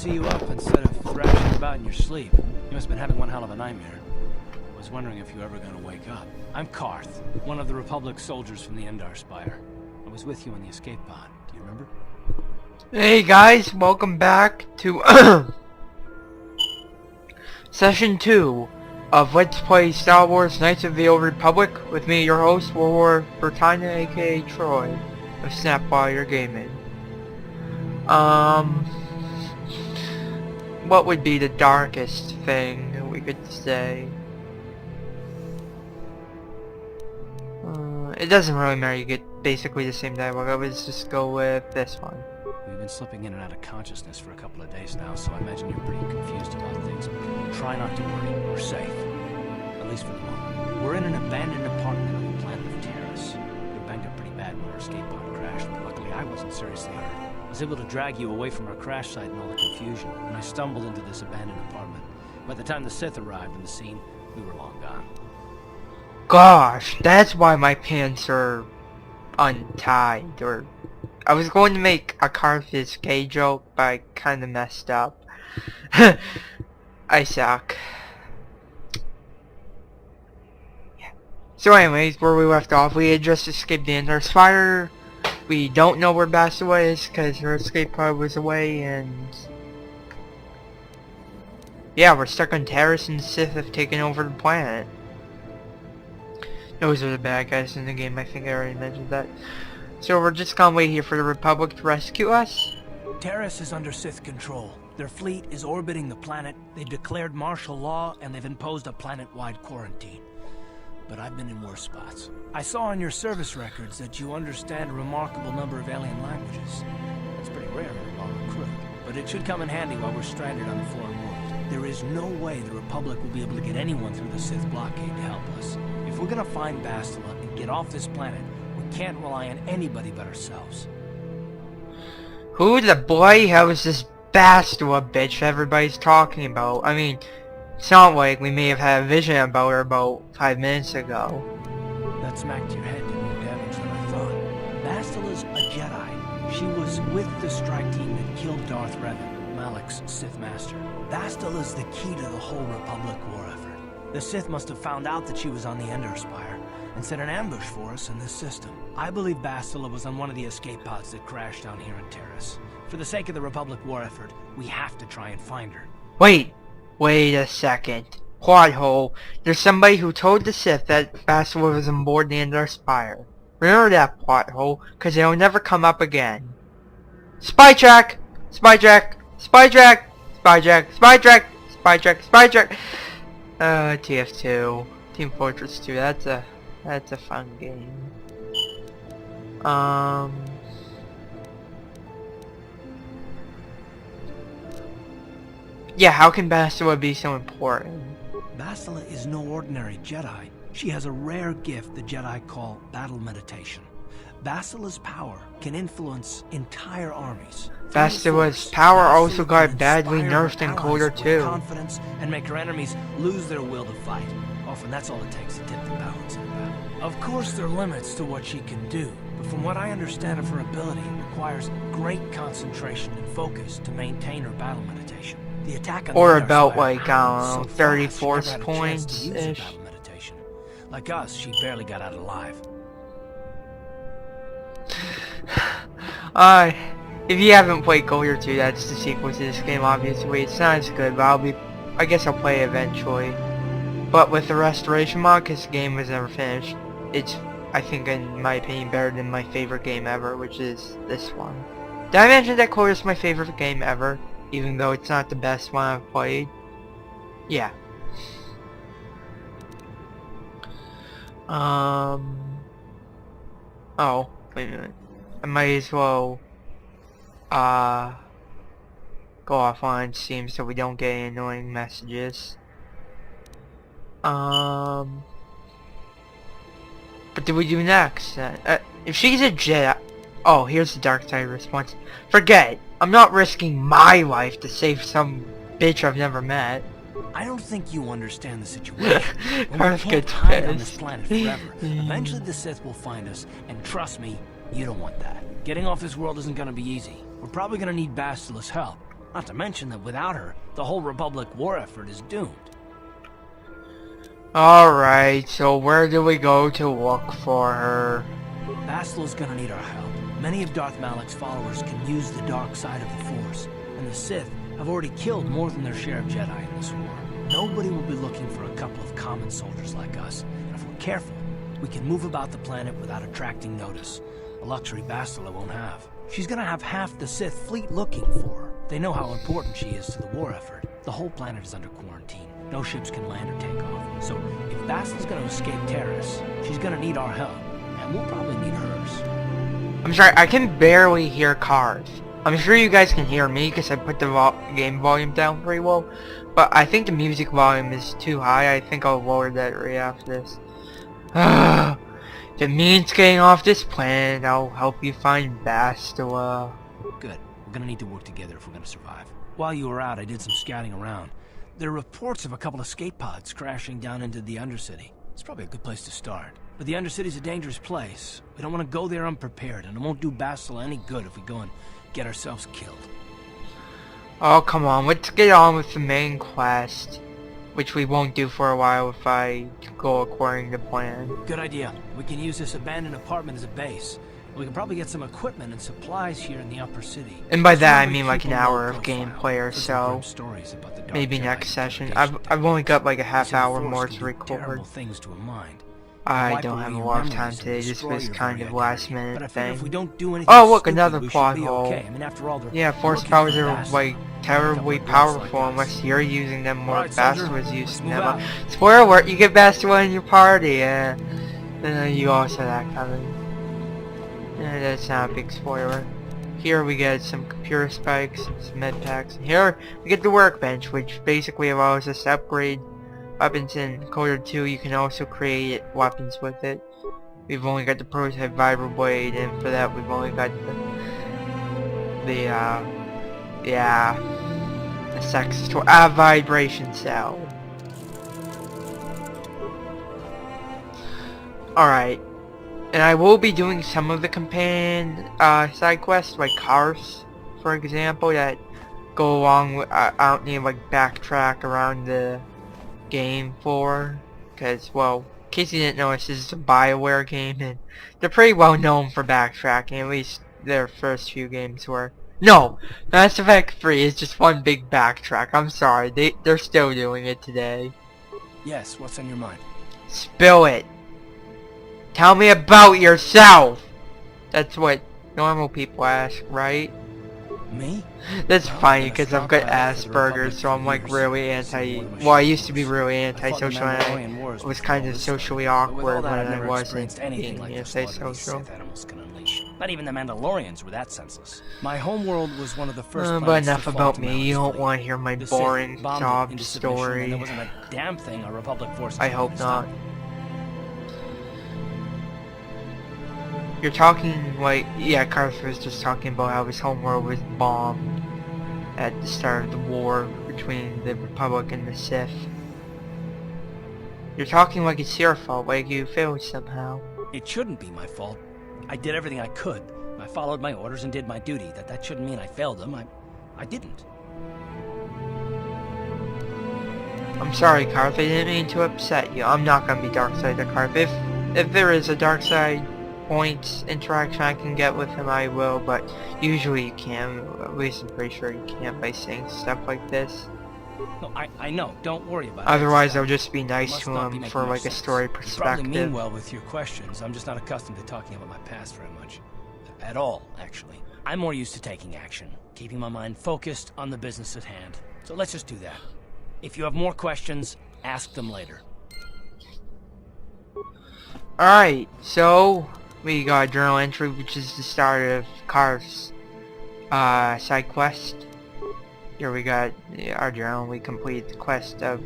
see you up instead of thrashing about in your sleep. You must have been having one hell of a nightmare. I was wondering if you were ever going to wake up. I'm Carth, one of the Republic soldiers from the Endar Spire. I was with you on the escape pod. Do you remember? Hey guys, welcome back to Session 2 of Let's Play Star Wars Knights of the Old Republic with me, your host, War Bertina, aka Troy, of Snapwire Gaming. What would be the darkest thing that we could say? It doesn't really matter, you get basically the same dialogue. Let's just go with this one. We've been slipping in and out of consciousness for a couple of days now, so I imagine you're pretty confused about things. Try not to worry. We're safe. At least for the moment. We're in an abandoned apartment on the planet of Terrace. We were banged up pretty bad when our escape pod crashed, but luckily I wasn't seriously hurt. I was able to drag you away from our crash site and all the confusion, and I stumbled into this abandoned apartment. By the time the Sith arrived on the scene, we were long gone. Gosh, that's why my pants are untied, or... I was going to make a Carth is gay joke, but I kinda messed up. I suck. Yeah. So anyways, where we left off, we had just escaped the Endar Spire. We don't know where Bastila is, because her escape pod was away, and... yeah, we're stuck on Terrace, and the Sith have taken over the planet. Those are the bad guys in the game, I think I already mentioned that. So we're just gonna wait here for the Republic to rescue us? Terrace is under Sith control. Their fleet is orbiting the planet, they've declared martial law, and they've imposed a planet-wide quarantine. But I've been in worse spots. I saw on your service records that you understand a remarkable number of alien languages. That's pretty rare in a long crew, but it should come in handy while we're stranded on the foreign world. There is no way the Republic will be able to get anyone through the Sith blockade to help us. If we're gonna find Bastila and get off this planet, we can't rely on anybody but ourselves. Who the bloody hell is this Bastila bitch everybody's talking about? I mean, it's not like we may have had a vision about her about 5 minutes ago. That smacked your head did more damage than I thought. Bastila's a Jedi. She was with the strike team that killed Darth Revan, Malak's Sith Master. Bastila's the key to the whole Republic war effort. The Sith must have found out that she was on the Endar Spire and set an ambush for us in this system. I believe Bastila was on one of the escape pods that crashed down here in Terrace. For the sake of the Republic war effort, we have to try and find her. Wait a second. Plot hole. There's somebody who told the Sith that Bastila was on board the Endar Spire. Remember that plot hole, because it'll never come up again. Spy track! Spy track! Spy track! Spy track! Spy track! Spy track! Spy track! TF2. Team Fortress 2. That's a fun game. Yeah, how can Bastila be so important? Bastila is no ordinary Jedi. She has a rare gift the Jedi call battle meditation. Bastila's power can influence entire armies. Bastila's power also got badly nerfed in KotOR 2. Confidence and make her enemies lose their will to fight. Often that's all it takes to tip the balance in a battle. Of course there are limits to what she can do, but from what I understand of her ability, it requires great concentration and focus to maintain her battle meditation. The attack on or the about Spire like, I don't know, so 34 fast, points-ish. Meditation. Like us, she barely got out alive. If you haven't played KotOR 2, that's the sequel to this game, obviously. It's not as good, but I guess I'll play it eventually. But with the restoration mod, because the game was never finished, it's, I think, in my opinion, better than my favorite game ever, which is this one. Did I mention that KotOR is my favorite game ever, even though it's not the best one I've played? Yeah. Oh, wait a minute. I might as well, go offline Steam so we don't get any annoying messages. What do we do next? If she's a Jedi... Oh, here's the dark side response. Forget it. I'm not risking my life to save some bitch I've never met. I don't think you understand the situation. Carth gets hide on this pissed. planet forever. Eventually the Sith will find us, and trust me, you don't want that. Getting off this world isn't gonna be easy. We're probably gonna need Bastila's help. Not to mention that without her, the whole Republic war effort is doomed. Alright, so where do we go to look for her? Bastle's gonna need our help. Many of Darth Malak's followers can use the dark side of the Force, and the Sith have already killed more than their share of Jedi in this war. Nobody will be looking for a couple of common soldiers like us, and if we're careful, we can move about the planet without attracting notice. A luxury Bastila won't have. She's gonna have half the Sith fleet looking for her. They know how important she is to the war effort. The whole planet is under quarantine. No ships can land or take off. So if Bastila's gonna escape terrorists, she's gonna need our help, and we'll probably need hers. I'm sorry, I can barely hear Carth. I'm sure you guys can hear me because I put the game volume down pretty low, but I think the music volume is too high. I think I'll lower that right after this. If it means getting off this planet, I'll help you find Bastila. Good. We're gonna need to work together if we're gonna survive. While you were out, I did some scouting around. There are reports of a couple of escape pods crashing down into the Undercity. It's probably a good place to start. But the Undercity's a dangerous place. We don't want to go there unprepared, and it won't do Bastila any good if we go and get ourselves killed. Oh, come on, let's get on with the main quest, which we won't do for a while if I go according to plan. Good idea. We can use this abandoned apartment as a base. We can probably get some equipment and supplies here in the upper city. And by that I mean like an hour of gameplay or so. Maybe next session. I've only got like a half hour more to record. I don't have a lot of time today. This was kind of last minute thing. Oh look, another plot hole. Yeah, force powers are like terribly powerful unless you're using them more. Bastila's using them. Spoiler alert, you get Bastila in your party. You also that coming. That's not a big spoiler. Here we get some computer spikes, some med packs. Here we get the workbench, which basically allows us to upgrade weapons. In KotOR 2 you can also create weapons with it. We've only got the prototype vibroblade, and for that we've only got the sex toy, vibration cell. Alright. And I will be doing some of the companion side quests, like Carth, for example, that go along with, I don't need like backtrack around the game for, because, well, in case you didn't know, this is a BioWare game, and they're pretty well known for backtracking, at least their first few games were. No! Mass Effect 3 is just one big backtrack, I'm sorry, they're still doing it today. Yes, what's on your mind? Spill it! Tell me about yourself! That's what normal people ask, right? Me? That's funny because I've got Asperger's, so I'm like really well, I used to be really antisocial, and I was kind of socially awkward when I wasn't being antisocial. Not even the Mandalorians were that senseless. My homeworld was one of the first but enough about me. You don't want to hear my boring job story. There wasn't a damn thing our Republic forces. I hope not. You're talking like, yeah, Carth was just talking about how his homeworld was bombed at the start of the war between the Republic and the Sith. You're talking like it's your fault, like you failed somehow. It shouldn't be my fault. I did everything I could. I followed my orders and did my duty. That shouldn't mean I failed them. I didn't. I'm sorry, Carth. I didn't mean to upset you. I'm not gonna be dark side to Carth. If there is a dark side points interaction I can get with him, I will, but usually you can. At least I'm pretty sure you can't by saying stuff like this. No, I know. Don't worry about it. Otherwise, I'll just be nice to him for like a story perspective. You probably mean well with your questions. I'm just not accustomed to talking about my past very much. At all, actually. I'm more used to taking action, keeping my mind focused on the business at hand. So let's just do that. If you have more questions, ask them later. Alright, so we got a journal entry, which is the start of Carth's side quest. Here we got our journal. We complete the quest of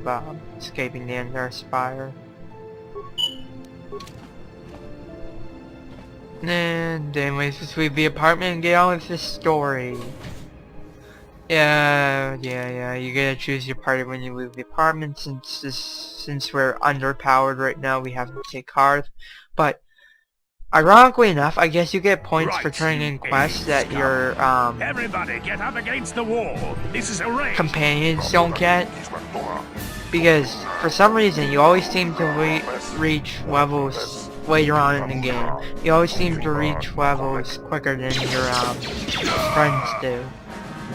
escaping the Endar Spire. And anyways, just leave the apartment and get on with the story. Yeah, you gotta choose your party when you leave the apartment. Since we're underpowered right now, we have to take Carth. But Ironically enough, I guess you get points for turning in quests that your Everybody get up against the wall. This is a race. companions don't get. Because for some reason you always seem to reach levels later on in the game. You always seem to reach levels quicker than your friends do.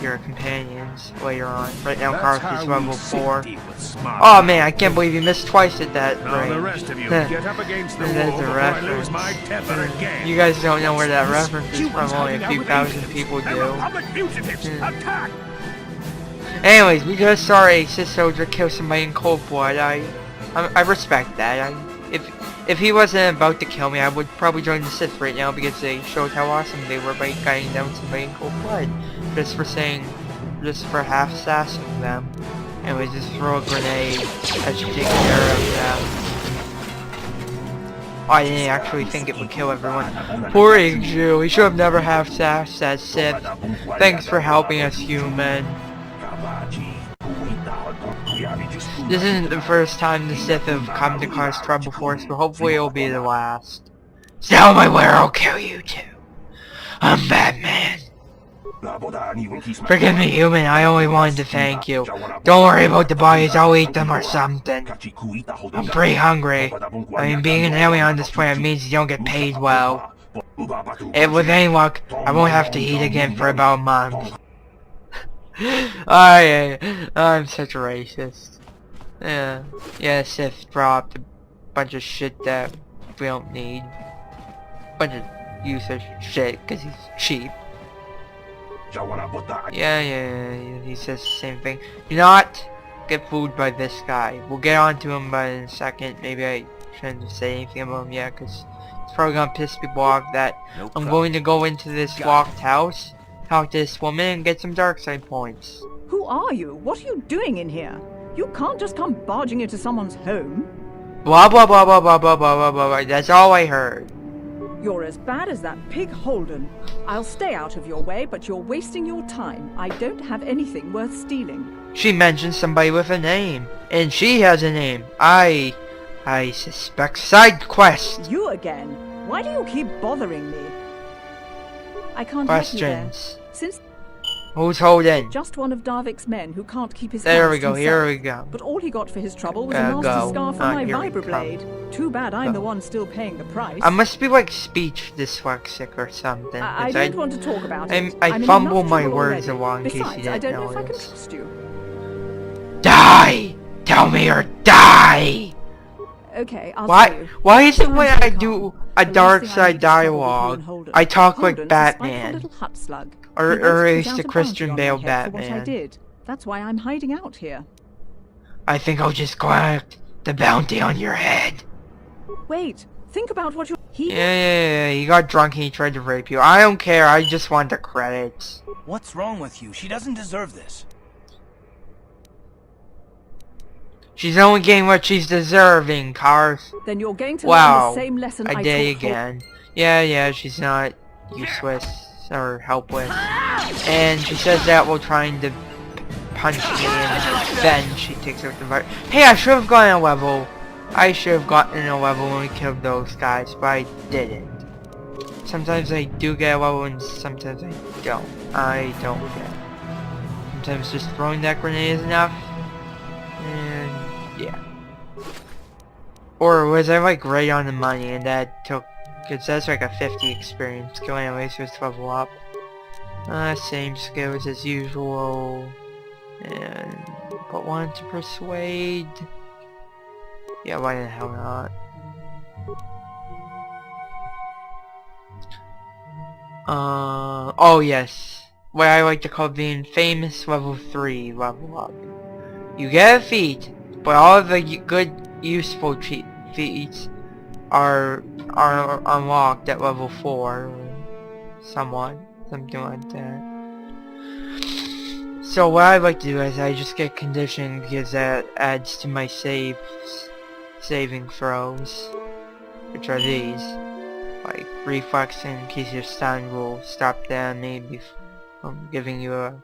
Your companions later on. Right now Carth is level 4. Oh man, I can't believe you missed twice at that rate. The rest of you get up against the wall That's a before I lose reference. my temper again. You guys don't know where that reference is from, only a few thousand people They were do. public fugitives. Attack! Anyways, we just saw a Sith soldier kill somebody in cold blood. I respect that. If he wasn't about to kill me, I would probably join the Sith right now because they showed how awesome they were by guiding down somebody in cold blood. Just for half-sassing them. Anyways, just throw a grenade that should take care of them. I didn't actually think it would kill everyone. Poor Ingshu, he should have never half-sassed that Sith. Thanks for helping us, human. This isn't the first time the Sith have come to cause trouble for us, but hopefully it'll be the last. Tell me where I'll kill you too. I'm Batman. Forgive me, human, I only wanted to thank you. Don't worry about the bodies, I'll eat them or something. I'm pretty hungry. I mean, being an alien on this planet means you don't get paid well. And with any luck, I won't have to eat again for about a month. I'm such a racist. Yeah, Sith dropped a bunch of shit that we don't need. Bunch of useless shit, because he's cheap. Yeah, he says the same thing. Do not get fooled by this guy. We'll get on to him in a second. Maybe I shouldn't say anything about him yet, because it's probably gonna piss people off that I'm going to go into this locked house, talk to this woman, and get some dark side points. Who are you? What are you doing in here? You can't just come barging into someone's home. Blah blah blah blah blah blah blah blah blah. That's all I heard. You're as bad as that pig Holden. I'll stay out of your way, but you're wasting your time. I don't have anything worth stealing. She mentioned somebody with a name, and she has a name. I suspect side quest. You again? Why do you keep bothering me? I can't Questions. help you there. Since Who's holding? just one of Darvik's men who can't keep his There house we go, himself. here we go. But all he got for his trouble was a Go. nasty scar from my Here we vibroblade. Too bad I'm the one still paying the price. I must be like speech dyslexic or something. I don't want to talk about it. I I'm in fumble enough my trouble words already. along in case Besides, you I didn't don't know if I can notice. trust you. Die! Tell me or die! Okay, I'll tell you. Why is it when Try and I stay do calm. a The dark last thing I side need is trouble with you dialogue, and Holden. I talk like Holden's a spiteful Batman? little hut slug. Or He once at put least out the a Christian bounty Bale on my head for what I Batman. did. That's why I'm hiding out here. I think I'll just collect the bounty on your head. Wait, think about what you... Yeah, he got drunk and he tried to rape you. I don't care, I just want the credits. What's wrong with you? She doesn't deserve this. She's only getting what she's deserving, Carth. Then you're going to Wow, learn the same lesson I I did taught again. Yeah, she's not useless or helpless. And she says that while trying to punch me, and then she takes out the virus. Hey, I should have gotten a level. I should have gotten a level when we killed those guys, but I didn't. Sometimes I do get a level and sometimes I don't. I don't get it. Sometimes just throwing that grenade is enough. And yeah. Or was I like right on the money and that took, cause that's like a 50 experience skill anyway, so it's level up. Same skills as usual. And, but wanted to persuade. Yeah, why the hell not? Oh yes. What I like to call the infamous level 3 level up. You get a feat, but all of the good, useful feats are unlocked at level 4. Or somewhat. Something like that. So what I like to do is I just get conditioned because that adds to my saving throws. Which are these. Like reflex in case you're stunned will stop the enemy from giving you a...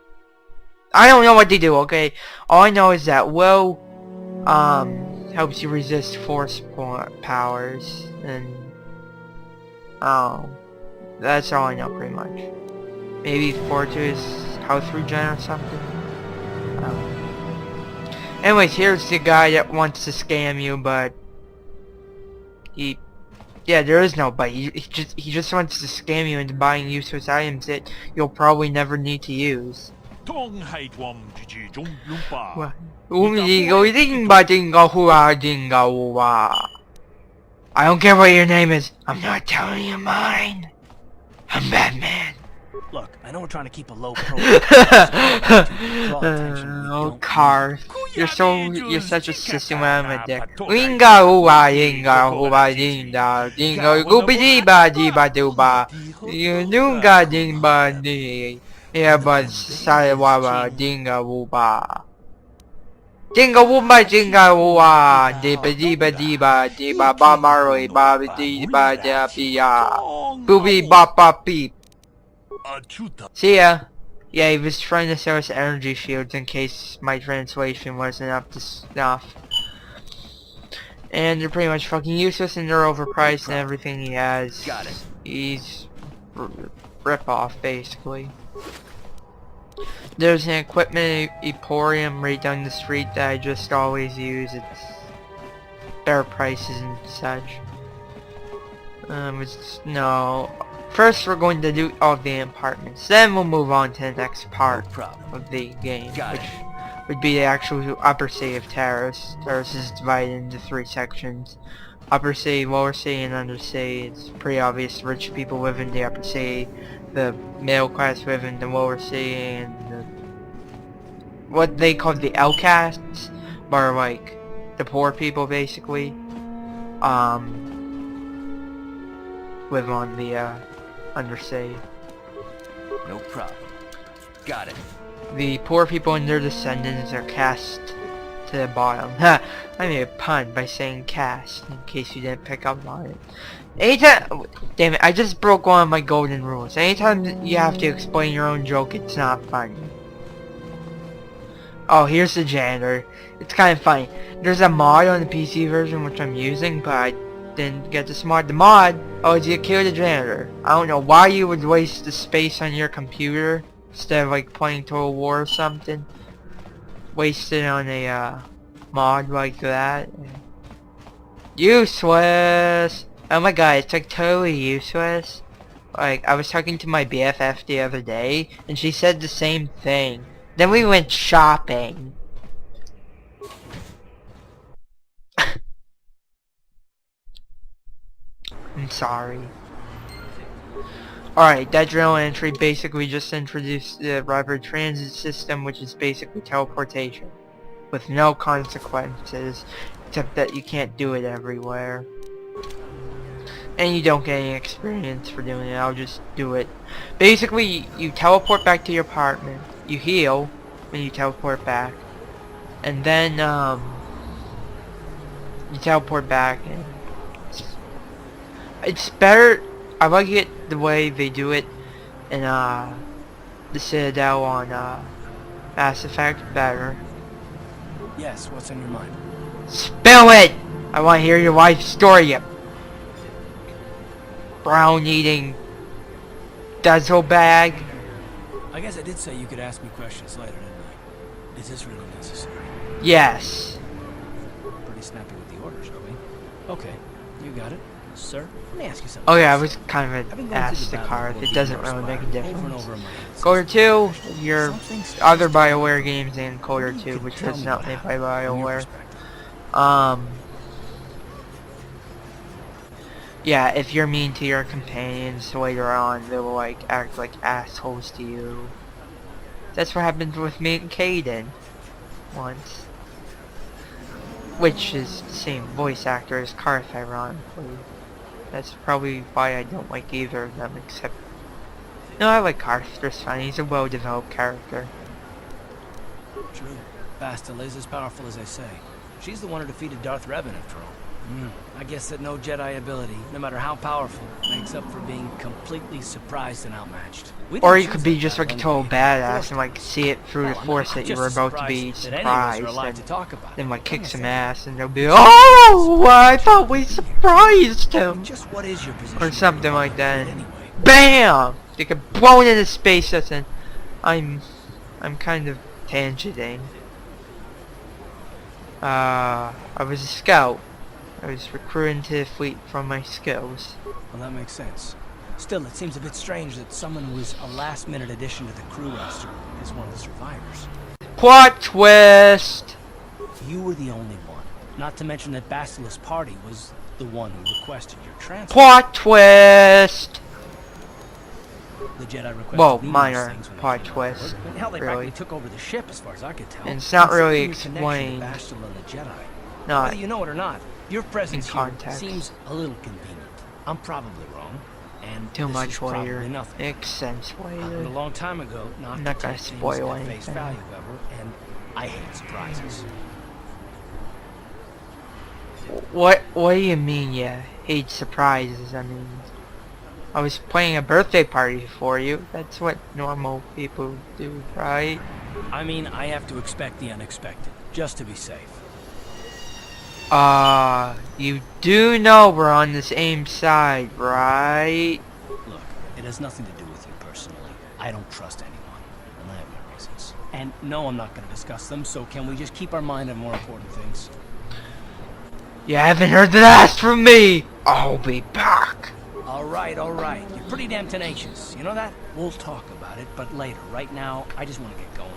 I don't know what they do, okay? All I know is that Will helps you resist force powers, and Oh, that's all I know pretty much. Maybe 4-2 is house regen or something. Anyways, here's the guy that wants to scam you, but yeah, there is no but. He just wants to scam you into buying useless items that you'll probably never need to use. I don't care what your name is. I'm not telling you mine. I'm Batman. Look, I know we're trying to keep a low profile. Oh, Carth. You're such a sissy when I'm a dick. Winga ooba dinga ooba dinga dinga gooby diba diba duba. You dunga dinga di. Yeah, but sawawa dinga ooba. Dinga woomba dinga ooba. Diba diba diba diba ba maroi ba diba diba. Booby bop bop beep. See ya. Yeah, he was trying to sell us energy shields in case my translation wasn't up to snuff. And they're pretty much fucking useless and they're overpriced and everything he has. Got it. He's rip-off basically. There's an equipment emporium right down the street that I just always use. It's better prices and such. No. First, we're going to do all the apartments. Then we'll move on to the next part of the game, which would be the actual upper city of Terrace. Terrace is divided into 3 sections: upper city, lower city, and undercity. It's pretty obvious rich people live in the upper city, the middle class live in the lower city, and what they call the outcasts are like the poor people basically. Live on the undercity. No problem. Got it. The poor people and their descendants are cast to the bottom. Ha! I made a pun by saying cast, in case you didn't pick up on it. Anytime... Damn it, I just broke one of my golden rules. Anytime you have to explain your own joke, it's not funny. Oh, here's the janitor. It's kind of funny. There's a mod on the PC version which I'm using, but I didn't get this mod. The mod, oh, you kill the janitor. I don't know why you would waste the space on your computer instead of like playing Total War or something. Waste it on a mod like that. Useless. Oh my god, it's like totally useless. Like, I was talking to my BFF the other day and she said the same thing. Then we went shopping. I'm sorry. Alright, that journal entry basically just introduced the rapid transit system, which is basically teleportation. With no consequences, except that you can't do it everywhere. And you don't get any experience for doing it, I'll just do it. Basically, you teleport back to your apartment, you heal, when you teleport back. And then, you teleport back, and it's better. I like it the way they do it in the Citadel on Mass Effect better. Yes, what's on your mind? Spill it! I want to hear your wife's story, you brown eating duzzle bag. I guess I did say you could ask me questions later, didn't I? Is this really necessary? Yes. Pretty snappy with the orders, are we? Okay, you got it. Sir, let me ask you something. Oh yeah, I was kind of an ass to Carth. It doesn't really make a difference. KotOR 2, your other BioWare games, and KotOR 2, which was not made by BioWare. Yeah, if you're mean to your companions later on, they will like act like assholes to you. That's what happened with me and Caden once. Which is the same voice actor as Carth, ironically. That's probably why I don't like either of them, except... No, I like Carth just fine. He's a well-developed character. True. Bastila is as powerful as I say. She's the one who defeated Darth Revan, after all. I guess that no Jedi ability, no matter how powerful, makes up for being completely surprised and outmatched. Or you could be just like a total badass and like see it through the force that you were about to be surprised and then like kick some ass and they'll be, oh, I thought we surprised him. Just what is your position? Or something like that. BAM! They get blown into space. Listen, I'm kind of tangenting. I was a scout. I was recruited to the fleet from my skills. Well, that makes sense. Still, it seems a bit strange that someone who was a last-minute addition to the crew roster is one of the survivors. Plot twist! You were the only one. Not to mention that Basila's party was the one who requested your transfer. Plot twist! The Jedi requested Well, numerous minor things when they plot came on twist. board, and hell, they Really. practically took over the ship, as far as I could tell. And it's not really Considering your connection to explained. Bastila and the Jedi. Not Whether you know it or not, your presence in here context. seems a little convenient. I'm probably wrong, and Too this is much probably later. nothing. Makes sense Happened a later. long time ago, not I'm not to gonna take things spoil at face anything. value ever, and I hate surprises. What do you mean you hate surprises? I mean, I was planning a birthday party for you. That's what normal people do, right? I mean, I have to expect the unexpected, just to be safe. You do know we're on the same side, right? Look, it has nothing to do with you personally. I don't trust anyone, and I have my reasons. And no, I'm not going to discuss them, so can we just keep our mind on more important things? You haven't heard the last from me! I'll be back! All right, you're pretty damn tenacious. You know that? We'll talk about it, but later. Right now, I just want to get going.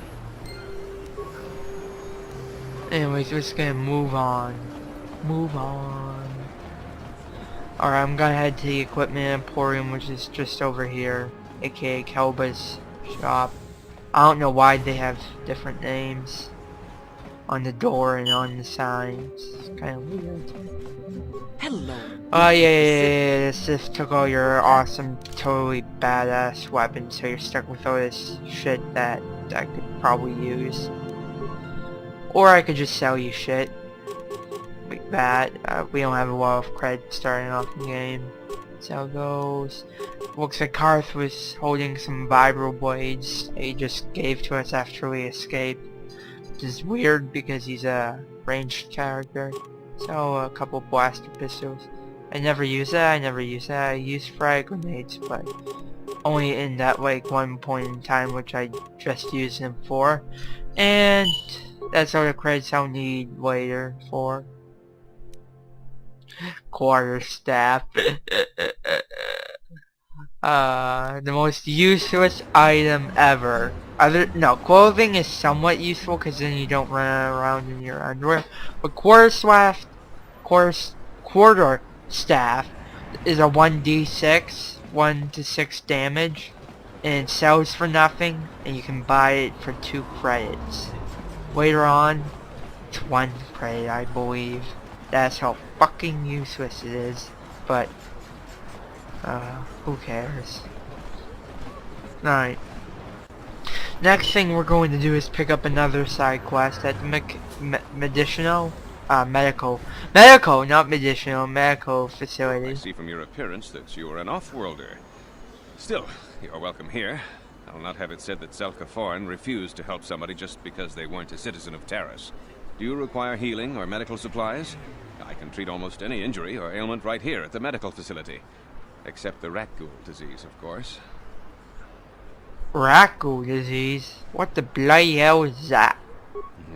Anyways, we're just gonna move on. Move on. Alright, I'm gonna head to the equipment emporium, which is just over here, aka Kelba's shop. I don't know why they have different names on the door and on the signs. It's kind of weird. Hello. Oh yeah, the Sith took all your awesome, totally badass weapons, so you're stuck with all this shit that I could probably use. Or I could just sell you shit. Like that. We don't have a lot of credit starting off the game. That's how it goes. Looks like Carth was holding some vibro blades he just gave to us after we escaped. Which is weird because he's a ranged character. So a couple blaster pistols. I never use that, I use frag grenades, but only in that like one point in time which I just used them for. And that's all the credits I'll need later for. Quarterstaff. The most useless item ever. Clothing is somewhat useful because then you don't run around in your underwear. But quarterstaff is a 1d6, 1 to 6 damage, and it sells for nothing, and you can buy it for 2 credits. Later on, it's 1 credit, I believe. That's how fucking useless it is, but who cares? Alright. Next thing we're going to do is pick up another side quest at the medical, not medicinal, medical facility. I see from your appearance that you are an off-worlder. Still, you're welcome here. I'll not have it said that Zelka Foreign refused to help somebody just because they weren't a citizen of Taris. Do you require healing or medical supplies? I can treat almost any injury or ailment right here at the medical facility. Except the rat ghoul disease, of course. Rat ghoul disease? What the bloody hell is that?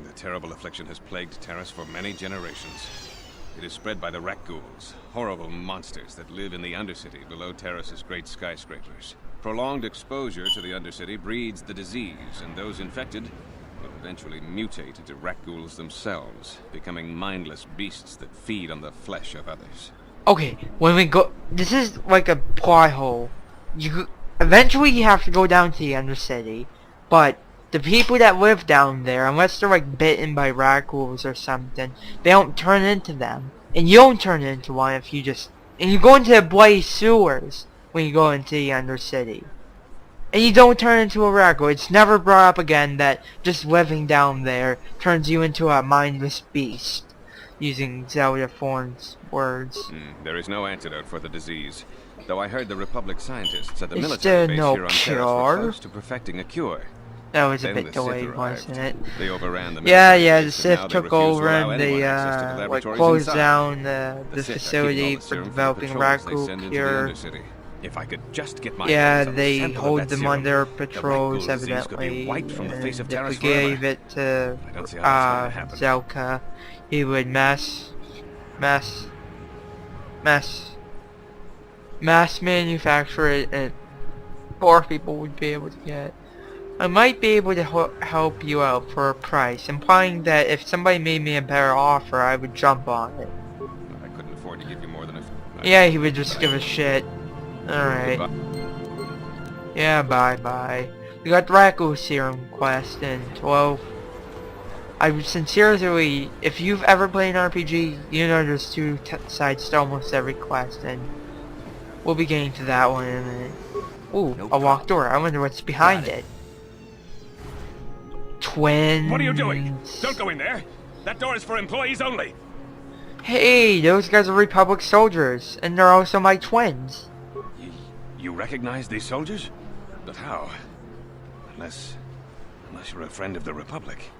The terrible affliction has plagued Taris for many generations. It is spread by the rat ghouls, horrible monsters that live in the Undercity below Taris's great skyscrapers. Prolonged exposure to the Undercity breeds the disease, and those infected will eventually mutate into rat ghouls themselves, becoming mindless beasts that feed on the flesh of others. Okay, when we go... This is like a plot hole. Eventually you have to go down to the Undercity, but the people that live down there, unless they're like bitten by rat ghouls or something, they don't turn into them. And you don't turn into one if you just... And you go into the bloody sewers when you go into the Undercity. And you don't turn into a rat ghoul. It's never brought up again that just living down there turns you into a mindless beast. using Zelda Thorn's words. There is no antidote for the disease. Though I heard the Republic scientists at the Is military there base no here on Terrace cure? were close to perfecting a cure. That was a Then bit the Sith delayed, arrived. wasn't it? They overran the Yeah, military yeah, the base, and Sith now they took refuse to over allow and anyone they, access to the like, laboratories closed inside. down the Sith are keeping all facility the for serum developing patrols they Raku send into the cure. Undercity. If I could just get my Yeah, hands on the they sample of hold that them serum, under the patrols, Raku disease could be evidently, wiped from the face of and if we Terrace gave forever. it to, I don't see how that's going to happen. Zelka, he would mass manufacture it, and more people would be able to get it. I might be able to help you out for a price, implying that if somebody made me a better offer, I would jump on it. I couldn't afford to give you more than a... Yeah, he would just give a shit. Alright. Yeah, bye-bye. We got the Raku Serum quest, and, well, I would sincerely, if you've ever played an RPG, you know there's two sides to almost every quest, and we'll be getting to that one in a minute. Ooh, a locked door. I wonder what's behind it. Twins. What are you doing? Don't go in there. That door is for employees only. Hey, those guys are Republic soldiers, and they're also my twins. You recognize these soldiers? But how? Unless you're a friend of the Republic.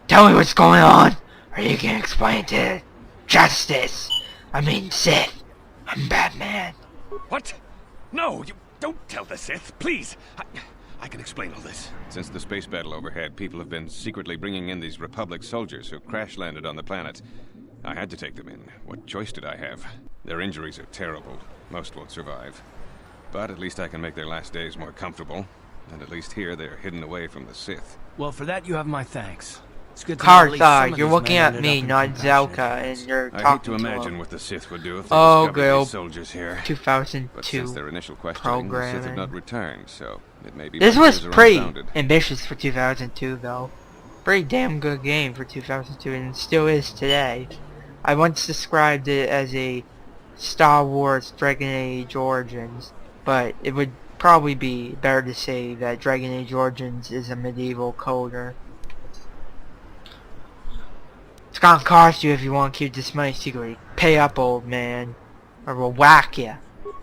Tell me what's going on, or you can explain to Justice. I mean Sith. I'm Batman. What? No, you don't tell the Sith, please. I can explain all this. Since the space battle overhead, people have been secretly bringing in these Republic soldiers who crash-landed on the planet. I had to take them in. What choice did I have? Their injuries are terrible. Most won't survive. But at least I can make their last days more comfortable. And at least here they're hidden away from the Sith. Well, for that you have my thanks. It's good to know at least some Carth, of you're these looking men at ended me, up in not compassionate Zelka, hands. and you're I hate talking to to imagine him. what the Sith would do if they Oh, discovered girl. these soldiers here. 2002 But since their initial questioning, the Sith have programming. not returned, so it may be This my was fears are pretty unfounded. ambitious for 2002, though. Pretty damn good game for 2002, and it still is today. I once described it as a Star Wars Dragon Age Origins, but it would probably be better to say that Dragon Age Origins is a medieval KotOR. It's gonna cost you if you want to keep this money secret. Pay up, old man, or we'll whack ya.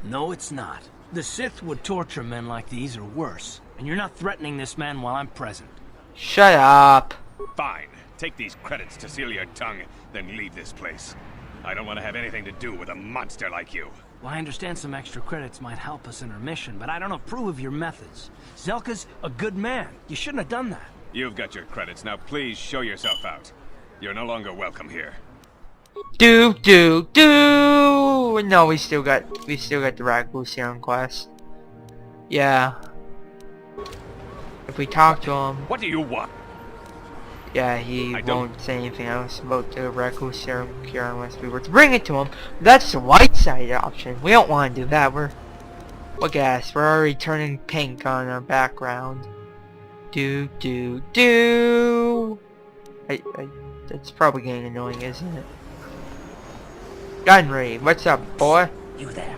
No, it's not. The Sith would torture men like these or worse, and you're not threatening this man while I'm present. Shut up. Fine. Take these credits to seal your tongue, then leave this place. I don't want to have anything to do with a monster like you. Well, I understand some extra credits might help us in our mission, but I don't approve of your methods. Zelka's a good man. You shouldn't have done that. You've got your credits. Now please show yourself out. You're no longer welcome here. Do. No, we still got the Raku Serum quest. Yeah. If we talk to him, What do you want? yeah, he I don't- won't say anything else about the Raku Serum cure unless we were to bring it to him. That's the white side option. We don't want to do that. Look at us. We're already turning pink on our background. Do. That's probably getting annoying, isn't it? Gunray, what's up, boy? You there.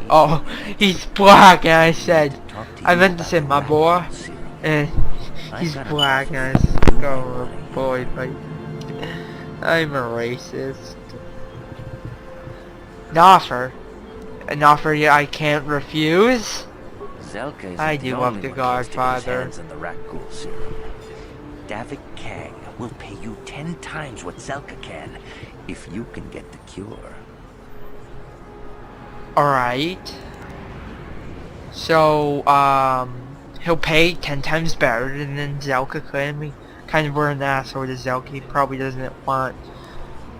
Oh, he's black, and I said, I meant to say my boy, and he's black, and I said, oh boy, but I'm a racist. An offer I can't refuse. Zelka is I do love the Godfather. And the Rakghoul serum. Davik Kang will pay you 10 times what Zelka can if you can get the cure. Alright. So, he'll pay 10 times better than Zelka could. I mean, kind of were an asshole to Zelka. He probably doesn't want,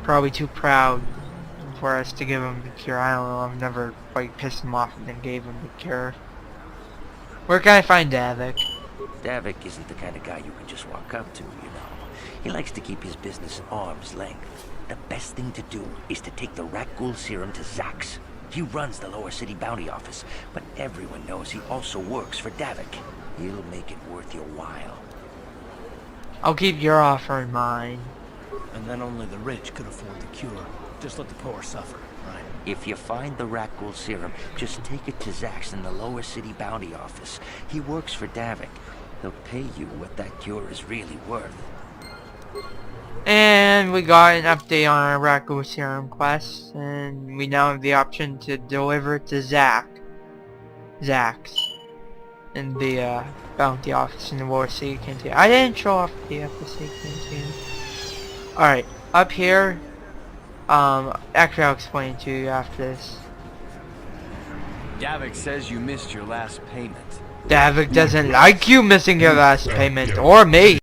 probably too proud for us to give him the cure. I don't know, I've never quite pissed him off and then gave him the cure. Where can I find Davik? Davik isn't the kind of guy you can just walk up to, you know. He likes to keep his business at arm's length. The best thing to do is to take the Rakghoul serum to Zax. He runs the Lower City Bounty Office, but everyone knows he also works for Davik. He'll make it worth your while. I'll keep your offer in mind. And then only the rich could afford the cure. Just let the poor suffer, right? If you find the Rakghoul serum, just take it to Zax in the Lower City Bounty Office. He works for Davik. He'll pay you what that cure is really worth. And we got an update on our Raccoon Serum quest, and we now have the option to deliver it to Zach's in the bounty office in the War City Canteen. I didn't show off the FSC Canteen. Alright, up here, actually I'll explain to you after this. Davik says you missed your last payment. Davik doesn't like you missing your last payment, or me.